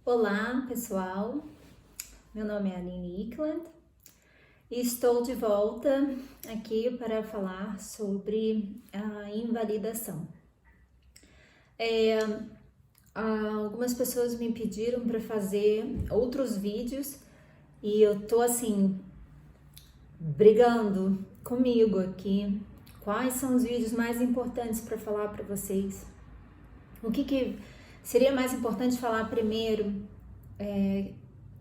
Olá, pessoal. Meu nome é Aline Ickland e estou de volta aqui para falar sobre a invalidação. Algumas pessoas me pediram para fazer outros vídeos e eu tô assim brigando comigo aqui. Quais são os vídeos mais importantes para falar para vocês? O que seria mais importante falar primeiro?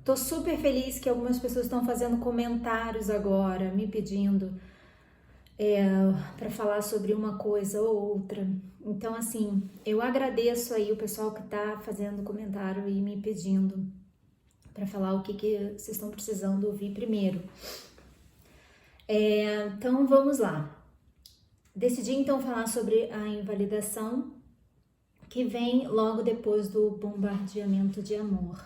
Tô super feliz que algumas pessoas estão fazendo comentários agora, me pedindo para falar sobre uma coisa ou outra. Então, assim, eu agradeço aí o pessoal que tá fazendo comentário e me pedindo para falar o que vocês estão precisando ouvir primeiro. Então, vamos lá. Decidi então falar sobre a invalidação, que vem logo depois do bombardeamento de amor.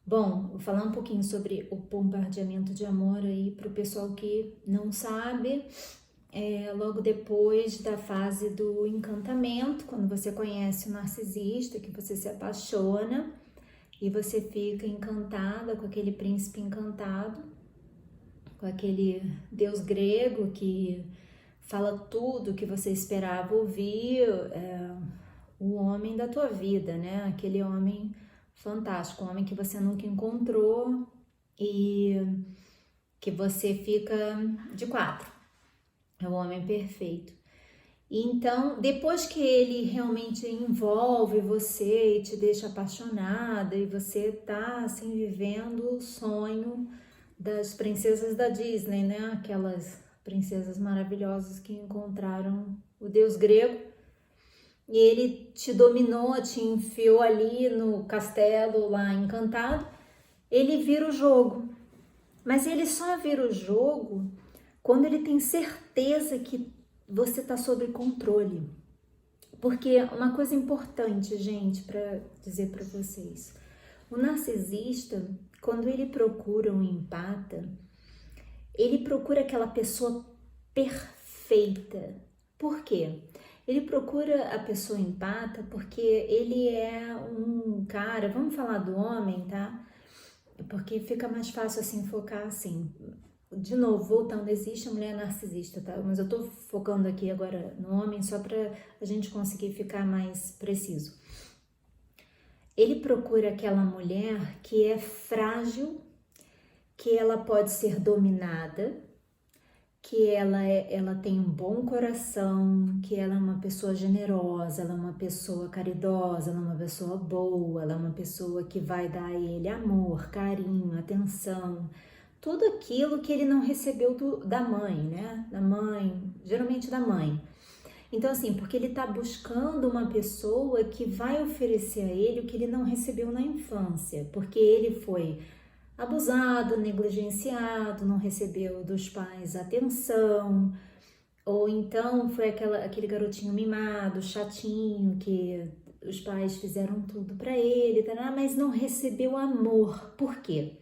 Bom, vou falar um pouquinho sobre o bombardeamento de amor aí para o pessoal que não sabe. Logo depois da fase do encantamento, quando você conhece o narcisista, que você se apaixona e você fica encantada com aquele príncipe encantado, com aquele deus grego que fala tudo que você esperava ouvir, o homem da tua vida, né? Aquele homem fantástico, um homem que você nunca encontrou e que você fica de quatro. É o homem perfeito. E então, depois que ele realmente envolve você e te deixa apaixonada e você tá assim vivendo o sonho das princesas da Disney, né? Aquelas princesas maravilhosas que encontraram o deus grego. E ele te dominou, te enfiou ali no castelo lá encantado, ele vira o jogo. Mas ele só vira o jogo quando ele tem certeza que você está sob controle. Porque uma coisa importante, gente, para dizer para vocês, o narcisista, quando ele procura um empata, ele procura aquela pessoa perfeita. Por quê? Ele procura a pessoa empata porque ele é um cara, vamos falar do homem, tá? Porque fica mais fácil assim focar assim. De novo, voltando, existe a mulher narcisista, tá? Mas eu tô focando aqui agora no homem só pra a gente conseguir ficar mais preciso. Ele procura aquela mulher que é frágil, que ela pode ser dominada, que ela tem um bom coração, que ela é uma pessoa generosa, ela é uma pessoa caridosa, ela é uma pessoa boa, ela é uma pessoa que vai dar a ele amor, carinho, atenção, tudo aquilo que ele não recebeu da mãe, né? Da mãe, geralmente da mãe. Então assim, porque ele tá buscando uma pessoa que vai oferecer a ele o que ele não recebeu na infância, porque ele foi abusado, negligenciado, não recebeu dos pais atenção, ou então foi aquele garotinho mimado, chatinho, que os pais fizeram tudo para ele, mas não recebeu amor. Por quê?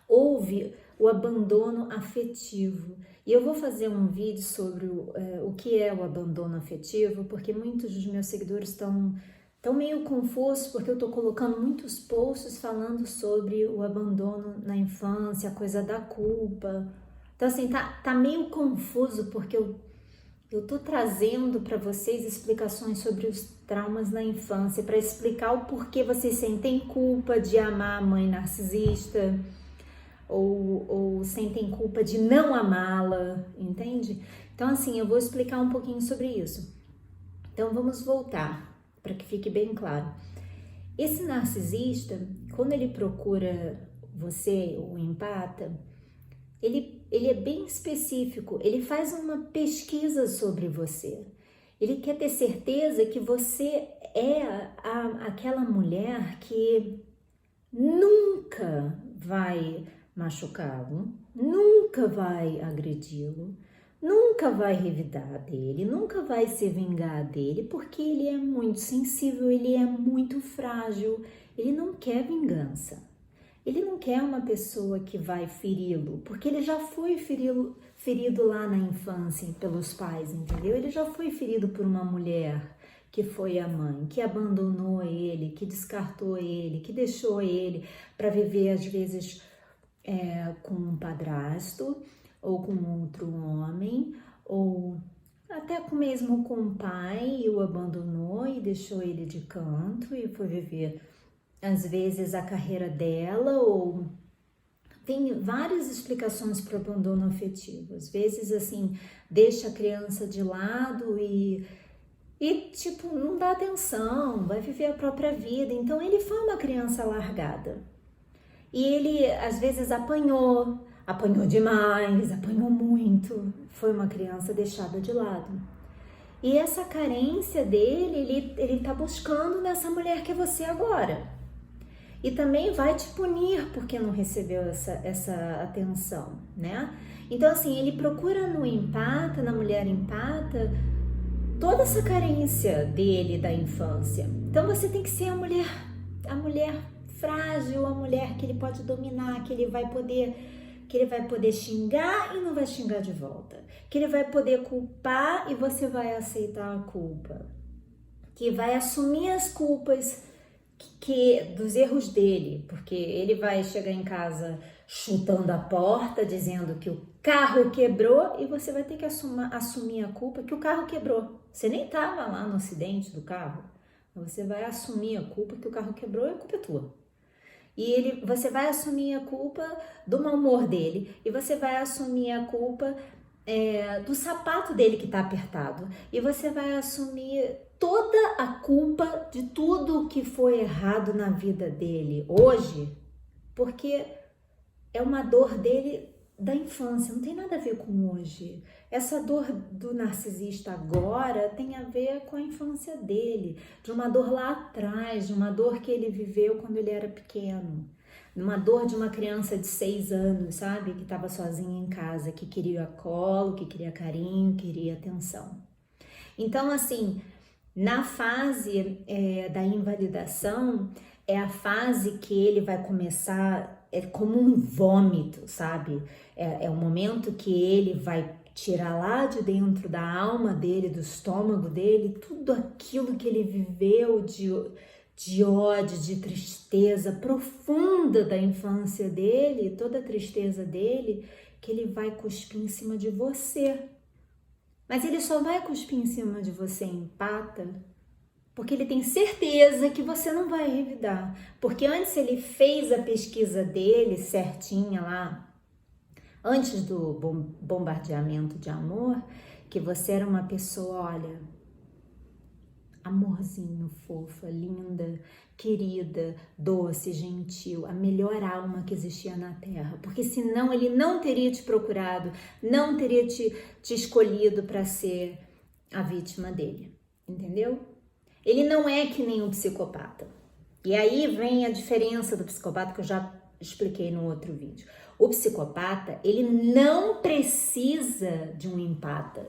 Houve o abandono afetivo. E eu vou fazer um vídeo sobre o que é o abandono afetivo, porque muitos dos meus seguidores estão meio confusos, porque eu tô colocando muitos posts falando sobre o abandono na infância, a coisa da culpa. Então assim, tá meio confuso, porque eu tô trazendo para vocês explicações sobre os traumas na infância, para explicar o porquê vocês sentem culpa de amar a mãe narcisista, ou sentem culpa de não amá-la, entende? Então assim, eu vou explicar um pouquinho sobre isso. Então vamos voltar, para que fique bem claro. Esse narcisista, quando ele procura você, o empata, ele é bem específico, ele faz uma pesquisa sobre você. Ele quer ter certeza que você é aquela mulher que nunca vai machucá-lo, nunca vai agredi-lo, nunca vai revidar dele, nunca vai se vingar dele, porque ele é muito sensível, ele é muito frágil, ele não quer vingança. Ele não quer uma pessoa que vai feri-lo, porque ele já foi ferido lá na infância pelos pais, entendeu? Ele já foi ferido por uma mulher que foi a mãe, que abandonou ele, que descartou ele, que deixou ele para viver às vezes com um padrasto ou com outro homem, ou até mesmo com o pai, e o abandonou e deixou ele de canto e foi viver às vezes a carreira dela, ou tem várias explicações para o abandono afetivo. Às vezes assim, deixa a criança de lado e tipo, não dá atenção, vai viver a própria vida. Então ele foi uma criança largada. E ele às vezes apanhou demais, apanhou muito. Foi uma criança deixada de lado. E essa carência dele, ele tá buscando nessa mulher que é você agora. E também vai te punir porque não recebeu essa atenção, né? Então assim, ele procura no empata, na mulher empata, toda essa carência dele da infância. Então você tem que ser a mulher frágil, a mulher que ele pode dominar, que ele vai poder xingar e não vai xingar de volta, que ele vai poder culpar e você vai aceitar a culpa, que vai assumir as culpas dos erros dele, porque ele vai chegar em casa chutando a porta, dizendo que o carro quebrou, e você vai ter que assumir a culpa que o carro quebrou. Você nem estava lá no acidente do carro, você vai assumir a culpa que o carro quebrou e a culpa é tua. E você vai assumir a culpa do mau humor dele, e você vai assumir a culpa do sapato dele que está apertado, e você vai assumir toda a culpa de tudo que foi errado na vida dele hoje, porque é uma dor dele da infância, não tem nada a ver com hoje. Essa dor do narcisista agora tem a ver com a infância dele, de uma dor lá atrás, de uma dor que ele viveu quando ele era pequeno, uma dor de uma criança de 6 anos, sabe? Que estava sozinha em casa, que queria colo, que queria carinho, queria atenção. Então, assim, na fase da invalidação, é a fase que ele vai começar, é como um vômito, sabe? É o momento que ele vai tirar lá de dentro da alma dele, do estômago dele, tudo aquilo que ele viveu de ódio, de tristeza profunda da infância dele, toda a tristeza dele, que ele vai cuspir em cima de você. Mas ele só vai cuspir em cima de você empata porque ele tem certeza que você não vai revidar. Porque antes ele fez a pesquisa dele certinha lá, antes do bombardeamento de amor, que você era uma pessoa, olha, amorzinho, fofa, linda, querida, doce, gentil, a melhor alma que existia na Terra, porque senão ele não teria te procurado, não teria te escolhido para ser a vítima dele, entendeu? Ele não é que nem um psicopata. E aí vem a diferença do psicopata que eu já expliquei no outro vídeo. O psicopata, ele não precisa de um empata.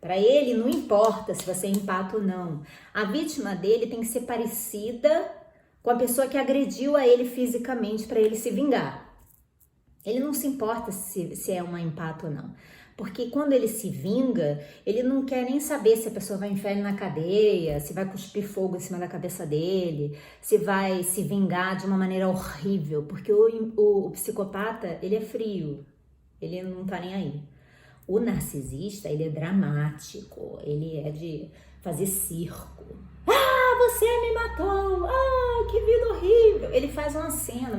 Para ele não importa se você é empata ou não. A vítima dele tem que ser parecida com a pessoa que agrediu a ele fisicamente para ele se vingar. Ele não se importa se é uma empata ou não. Porque quando ele se vinga, ele não quer nem saber se a pessoa vai enfiar ele na cadeia, se vai cuspir fogo em cima da cabeça dele, se vai se vingar de uma maneira horrível. Porque o psicopata, ele é frio, ele não tá nem aí. O narcisista, ele é dramático, ele é de fazer circo. Você me matou, que vida horrível. Ele faz uma cena,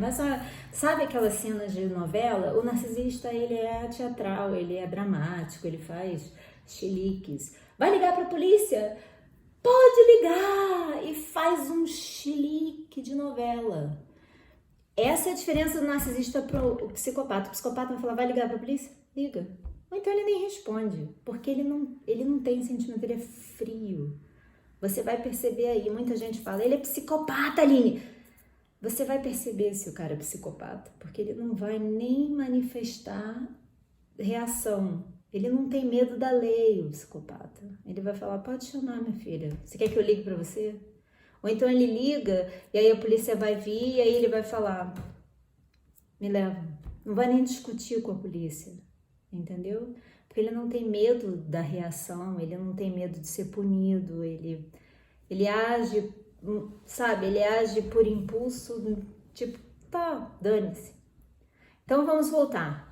sabe aquelas cenas de novela? O narcisista, ele é teatral, ele é dramático, ele faz chiliques. Vai ligar pra polícia? Pode ligar! E faz um chilique de novela. Essa é a diferença do narcisista pro psicopata. O psicopata vai falar, vai ligar pra polícia? Liga. Ou então ele nem responde, porque ele não tem sentimento, ele é frio. Você vai perceber aí, muita gente fala, ele é psicopata, Aline. Você vai perceber se o cara é psicopata, porque ele não vai nem manifestar reação. Ele não tem medo da lei, o psicopata. Ele vai falar, pode chamar, minha filha. Você quer que eu ligue pra você? Ou então ele liga, e aí a polícia vai vir, e aí ele vai falar, me leva. Não vai nem discutir com a polícia, entendeu? Porque ele não tem medo da reação, ele não tem medo de ser punido, ele Ele age, sabe, ele age por impulso, tipo, tá, dane-se. Então vamos voltar.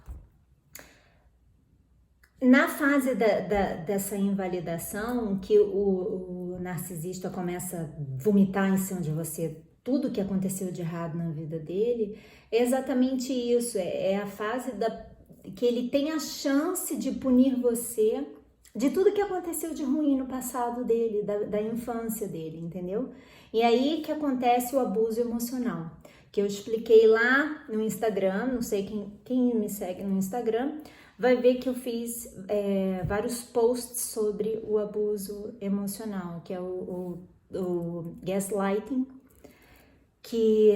Na fase dessa invalidação, que o narcisista começa a vomitar em cima de você tudo que aconteceu de errado na vida dele, é exatamente isso, é a fase que ele tem a chance de punir você de tudo que aconteceu de ruim no passado dele, da infância dele, entendeu? E aí que acontece o abuso emocional, que eu expliquei lá no Instagram, não sei quem me segue no Instagram, vai ver que eu fiz vários posts sobre o abuso emocional, que é o gaslighting, que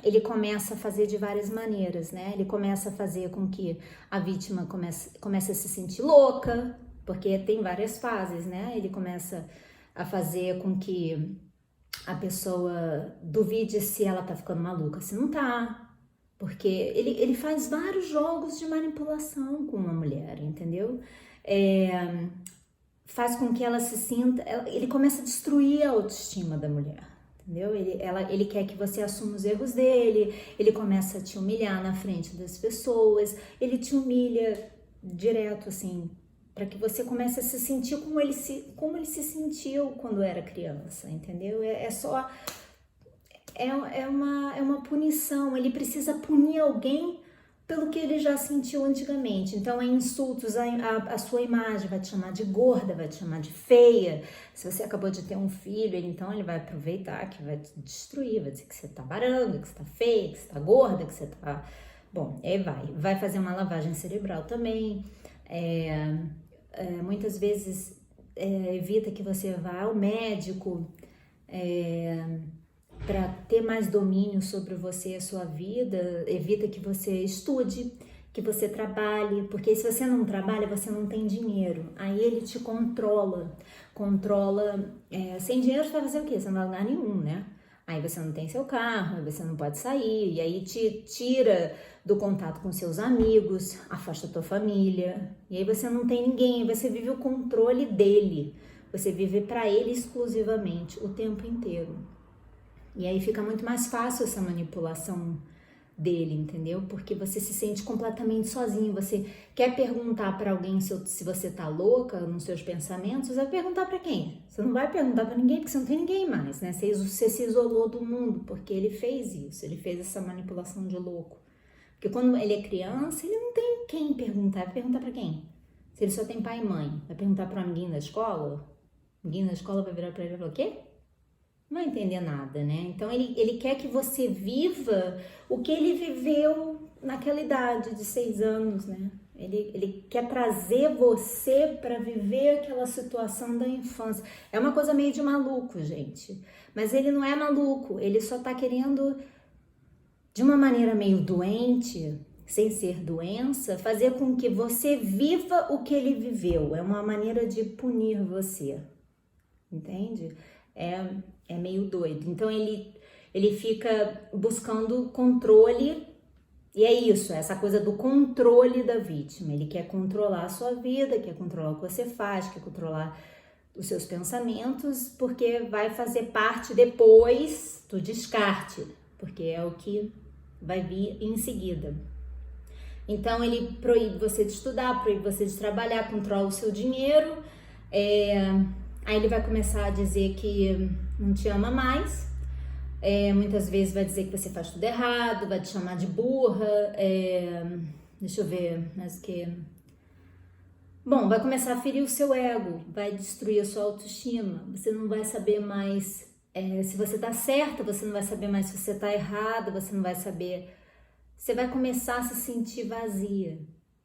ele começa a fazer de várias maneiras, né? Ele começa a fazer com que a vítima comece a se sentir louca, porque tem várias fases, né? Ele começa a fazer com que a pessoa duvide se ela tá ficando maluca, se não tá. Porque ele faz vários jogos de manipulação com uma mulher, entendeu? Faz com que ela se sinta... Ele começa a destruir a autoestima da mulher, entendeu? Ele quer que você assuma os erros dele, ele começa a te humilhar na frente das pessoas, ele te humilha direto, assim, para que você comece a se sentir como ele se sentiu quando era criança, entendeu? É uma punição, ele precisa punir alguém pelo que ele já sentiu antigamente. Então, é insultos, a sua imagem vai te chamar de gorda, vai te chamar de feia. Se você acabou de ter um filho, então ele vai aproveitar que vai te destruir, vai dizer que você tá baranga, que você tá feia, que você tá gorda, que você tá... Bom, aí vai fazer uma lavagem cerebral também. Muitas vezes evita que você vá ao médico, para ter mais domínio sobre você e a sua vida, evita que você estude, que você trabalhe, porque se você não trabalha, você não tem dinheiro. Aí ele te controla. Sem dinheiro você vai fazer o quê? Você não vai lugar nenhum, né? Aí você não tem seu carro, aí você não pode sair, e aí te tira do contato com seus amigos, afasta a tua família, e aí você não tem ninguém, você vive o controle dele, você vive para ele exclusivamente, o tempo inteiro. E aí fica muito mais fácil essa manipulação dele, entendeu? Porque você se sente completamente sozinho. Você quer perguntar para alguém se você tá louca nos seus pensamentos, você vai perguntar para quem? Você não vai perguntar para ninguém, porque você não tem ninguém mais, né? Você se isolou do mundo, porque ele fez isso, ele fez essa manipulação de louco. Porque quando ele é criança, ele não tem quem perguntar, vai perguntar para quem? Se ele só tem pai e mãe, vai perguntar para um amiguinho da escola? O amiguinho da escola vai virar para ele e falar, o quê? Não vai entender nada, né? Então ele quer que você viva o que ele viveu naquela idade de 6 anos, né? Ele quer trazer você para viver aquela situação da infância. É uma coisa meio de maluco, gente. Mas ele não é maluco, ele só tá querendo, de uma maneira meio doente, sem ser doença, fazer com que você viva o que ele viveu. É uma maneira de punir você, entende? É meio doido. Então ele fica buscando controle, e é isso, essa coisa do controle da vítima. Ele quer controlar a sua vida, quer controlar o que você faz, quer controlar os seus pensamentos, porque vai fazer parte depois do descarte, porque é o que vai vir em seguida. Então ele proíbe você de estudar, proíbe você de trabalhar, controla o seu dinheiro, aí ele vai começar a dizer que não te ama mais, muitas vezes vai dizer que você faz tudo errado, vai te chamar de burra, deixa eu ver, mas que... Bom, vai começar a ferir o seu ego, vai destruir a sua autoestima, você não vai saber mais se você tá certa, você não vai saber mais se você tá errada, você não vai saber... Você vai começar a se sentir vazia,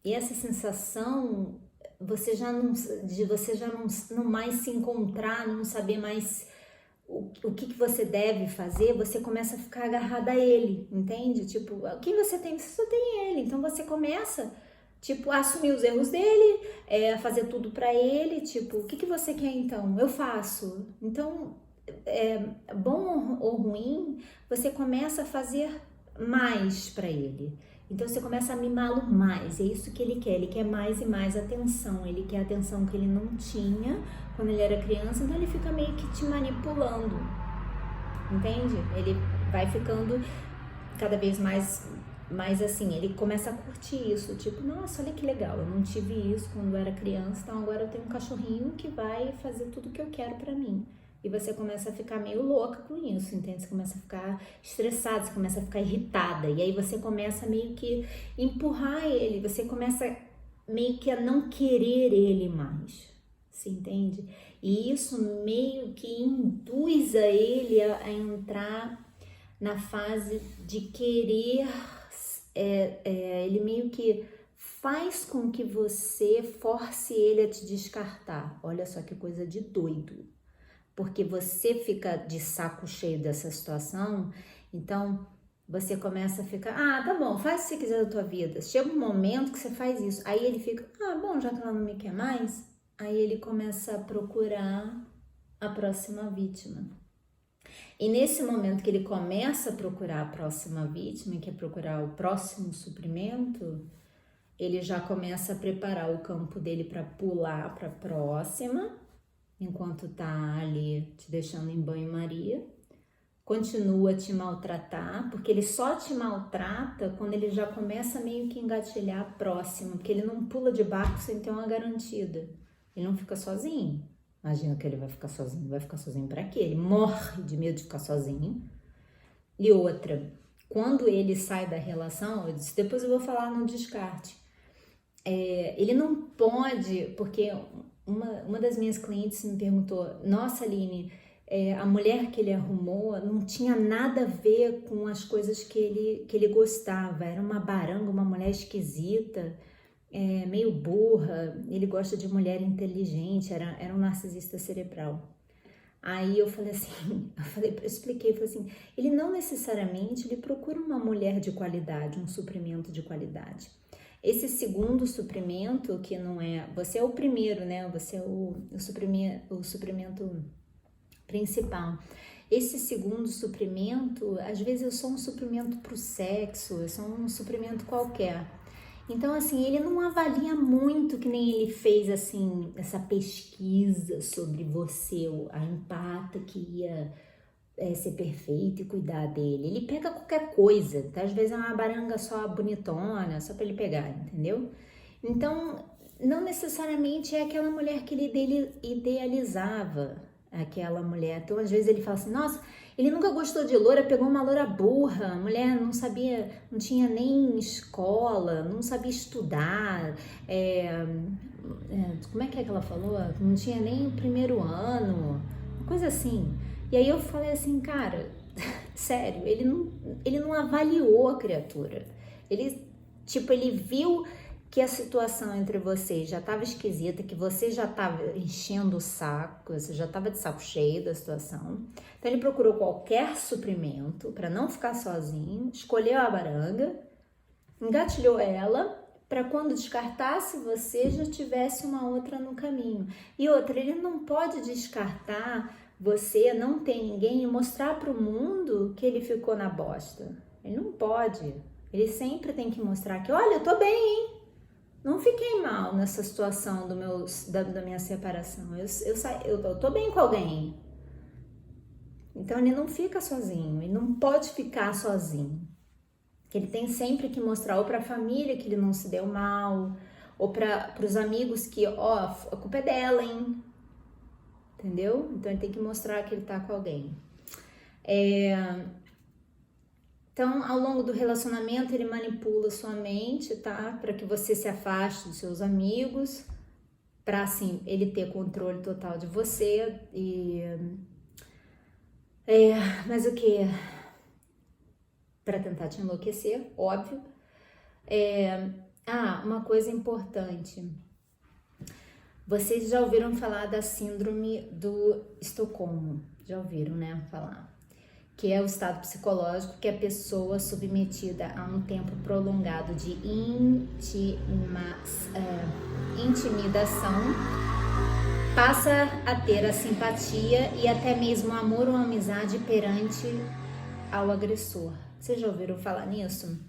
e essa sensação... Você já não mais se encontrar, não saber mais o que você deve fazer, você começa a ficar agarrada a ele, entende? Tipo, o que você tem? Você só tem ele. Então você começa, tipo, a assumir os erros dele, a fazer tudo pra ele, tipo, o que você quer então? Eu faço. Então, bom ou ruim, você começa a fazer mais pra ele. Então você começa a mimá-lo mais, é isso que ele quer mais e mais atenção, ele quer a atenção que ele não tinha quando ele era criança, então ele fica meio que te manipulando, entende? Ele vai ficando cada vez mais assim, ele começa a curtir isso, tipo, nossa, olha que legal, eu não tive isso quando eu era criança, então agora eu tenho um cachorrinho que vai fazer tudo que eu quero pra mim. E você começa a ficar meio louca com isso, entende? Você começa a ficar estressada, você começa a ficar irritada. E aí você começa meio que empurrar ele, você começa meio que a não querer ele mais, você entende? E isso meio que induz a ele a entrar na fase de querer, ele meio que faz com que você force ele a te descartar. Olha só que coisa de doido. Porque você fica de saco cheio dessa situação, então você começa a ficar, tá bom, faz o que você quiser da tua vida. Chega um momento que você faz isso, aí ele fica, bom, já que ela não me quer mais, aí ele começa a procurar a próxima vítima. E nesse momento que ele começa a procurar a próxima vítima, que é procurar o próximo suprimento, ele já começa a preparar o campo dele para pular para a próxima, enquanto tá ali te deixando em banho-maria, continua a te maltratar, porque ele só te maltrata quando ele já começa meio que engatilhar próximo, porque ele não pula de barco sem ter uma garantida, ele não fica sozinho. Imagina que ele vai ficar sozinho pra quê? Ele morre de medo de ficar sozinho. E outra, quando ele sai da relação, depois eu vou falar no descarte, ele não pode, porque uma das minhas clientes me perguntou, nossa Aline, a mulher que ele arrumou não tinha nada a ver com as coisas que ele gostava, era uma baranga, uma mulher esquisita, meio burra, ele gosta de mulher inteligente, era um narcisista cerebral. Aí eu falei assim, eu expliquei, falei assim, ele não necessariamente ele procura uma mulher de qualidade, um suprimento de qualidade. Esse segundo suprimento, que não é, você é o primeiro, né? Você é o suprimento principal. Esse segundo suprimento, às vezes é só um suprimento para o sexo, é só um suprimento qualquer. Então, assim, ele não avalia muito, que nem ele fez, assim, essa pesquisa sobre você, a empata que ia ser perfeito e cuidar dele. Ele pega qualquer coisa, então, às vezes é uma baranga só bonitona, só para ele pegar, entendeu? Então, não necessariamente é aquela mulher que ele idealizava, aquela mulher. Então, às vezes ele fala assim, nossa, ele nunca gostou de loura, pegou uma loura burra, a mulher não sabia, não tinha nem escola, não sabia estudar, como é que ela falou? Não tinha nem o primeiro ano, uma coisa assim. E aí eu falei assim, cara, sério, ele não avaliou a criatura. Ele viu que a situação entre vocês já estava esquisita, que você já estava enchendo o saco, você já estava de saco cheio da situação. Então ele procurou qualquer suprimento para não ficar sozinho, escolheu a baranga, engatilhou ela, para quando descartasse você já tivesse uma outra no caminho. E outra, ele não pode descartar você, não tem ninguém, e mostrar para o mundo que ele ficou na bosta. Ele não pode. Ele sempre tem que mostrar que, olha, eu tô bem, hein? Não fiquei mal nessa situação da minha separação. Eu tô bem com alguém. Então ele não fica sozinho, ele não pode ficar sozinho. Ele tem sempre que mostrar ou para a família que ele não se deu mal, ou para os amigos que, a culpa é dela, hein? Entendeu? Então ele tem que mostrar que ele tá com alguém. Então, ao longo do relacionamento, ele manipula sua mente, tá? Para que você se afaste dos seus amigos, para assim ele ter controle total de você. Mas o que? Para tentar te enlouquecer, óbvio. Uma coisa importante. Vocês já ouviram falar da síndrome do Estocolmo? Já ouviram, né? Falar. Que é o estado psicológico que a pessoa submetida a um tempo prolongado de intimidação passa a ter a simpatia e até mesmo amor ou amizade perante ao agressor. Vocês já ouviram falar nisso?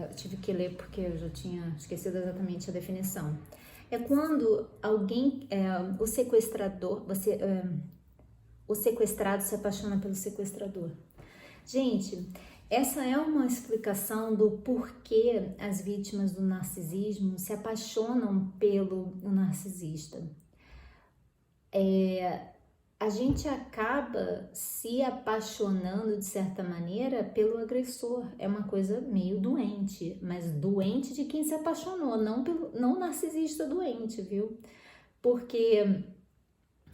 Eu tive que ler porque eu já tinha esquecido exatamente a definição. É quando alguém, o sequestrador, o sequestrado se apaixona pelo sequestrador. Gente, essa é uma explicação do porquê as vítimas do narcisismo se apaixonam pelo narcisista. A gente acaba se apaixonando de certa maneira pelo agressor. É uma coisa meio doente, mas doente de quem se apaixonou, não narcisista doente, viu? Porque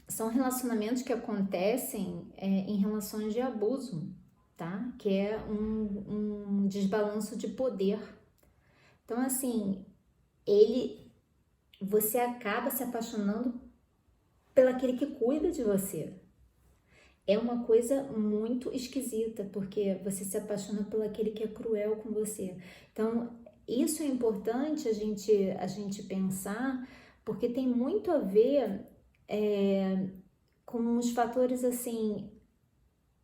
são relacionamentos que acontecem em relações de abuso, tá? Que é um desbalanço de poder. Então, assim, você acaba se apaixonando pelaquele que cuida de você. É uma coisa muito esquisita, porque você se apaixona pelaquele que é cruel com você. Então, isso é importante a gente pensar, porque tem muito a ver com os fatores assim,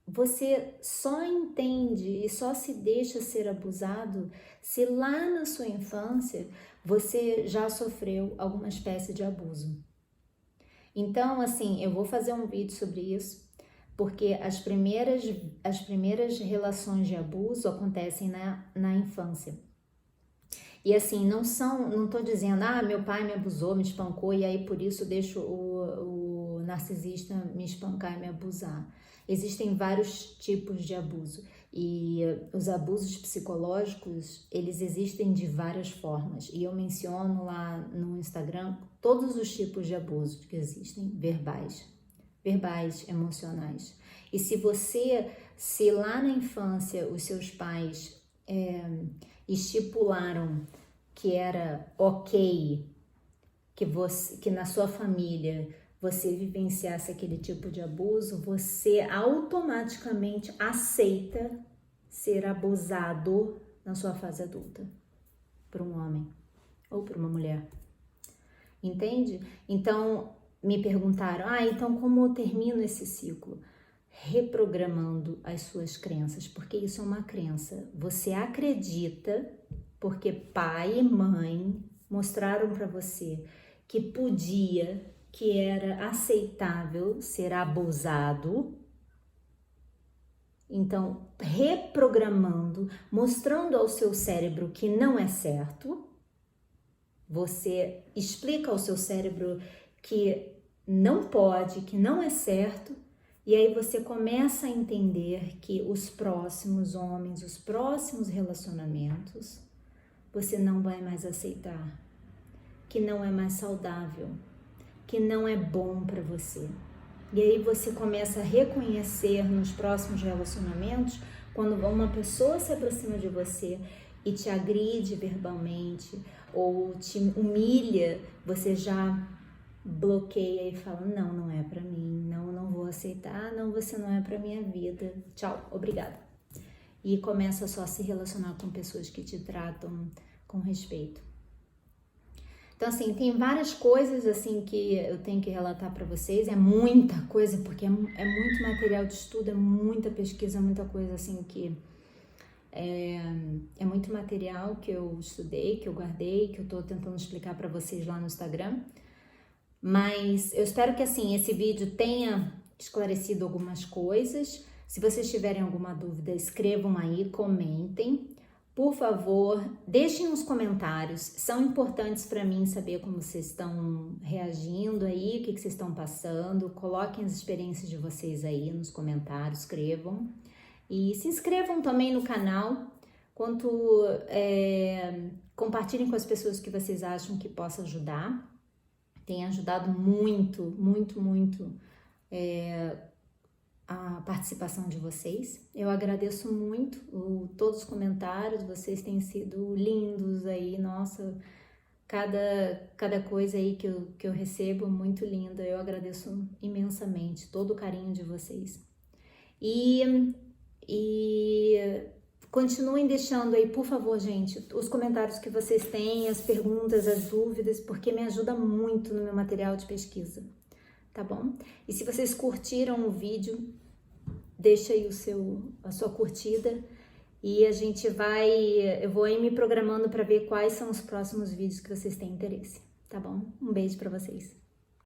você só entende e só se deixa ser abusado se lá na sua infância você já sofreu alguma espécie de abuso. Então, assim, eu vou fazer um vídeo sobre isso, porque as primeiras relações de abuso acontecem na infância. E assim, não tô dizendo, meu pai me abusou, me espancou, e aí por isso deixo o narcisista me espancar e me abusar. Existem vários tipos de abuso, e os abusos psicológicos, eles existem de várias formas, e eu menciono lá no Instagram todos os tipos de abuso que existem, verbais, emocionais. E se lá na infância os seus pais estipularam que era ok que na sua família você vivenciasse aquele tipo de abuso, você automaticamente aceita ser abusado na sua fase adulta por um homem ou por uma mulher. Entende? Então, me perguntaram, então como eu termino esse ciclo? Reprogramando as suas crenças, porque isso é uma crença. Você acredita porque pai e mãe mostraram para você que que era aceitável ser abusado. Então, reprogramando, mostrando ao seu cérebro que não é certo, você explica ao seu cérebro que não pode, que não é certo, e aí você começa a entender que os próximos homens, os próximos relacionamentos, você não vai mais aceitar, que não é mais saudável, que não é bom para você. E aí você começa a reconhecer nos próximos relacionamentos, quando uma pessoa se aproxima de você e te agride verbalmente ou te humilha, você já bloqueia e fala, não é para mim, não vou aceitar, não, você não é para minha vida, tchau, obrigada. E começa só a se relacionar com pessoas que te tratam com respeito. Então, assim, tem várias coisas, assim, que eu tenho que relatar para vocês, é muita coisa, porque é muito material de estudo, é muita pesquisa, muita coisa, assim, que é muito material que eu estudei, que eu guardei, que eu tô tentando explicar para vocês lá no Instagram. Mas eu espero que, assim, esse vídeo tenha esclarecido algumas coisas. Se vocês tiverem alguma dúvida, escrevam aí, comentem. Por favor, deixem os comentários, são importantes para mim saber como vocês estão reagindo aí, o que vocês estão passando. Coloquem as experiências de vocês aí nos comentários, escrevam. E se inscrevam também no canal, compartilhem com as pessoas que vocês acham que possa ajudar. Tem ajudado muito, muito, muito a participação de vocês. Eu agradeço muito todos os comentários, vocês têm sido lindos aí, nossa, cada coisa aí que eu recebo, muito linda, eu agradeço imensamente todo o carinho de vocês. E continuem deixando aí, por favor, gente, os comentários que vocês têm, as perguntas, as dúvidas, porque me ajuda muito no meu material de pesquisa, tá bom? E se vocês curtiram o vídeo, deixa aí a sua curtida e eu vou aí me programando para ver quais são os próximos vídeos que vocês têm interesse, tá bom? Um beijo para vocês.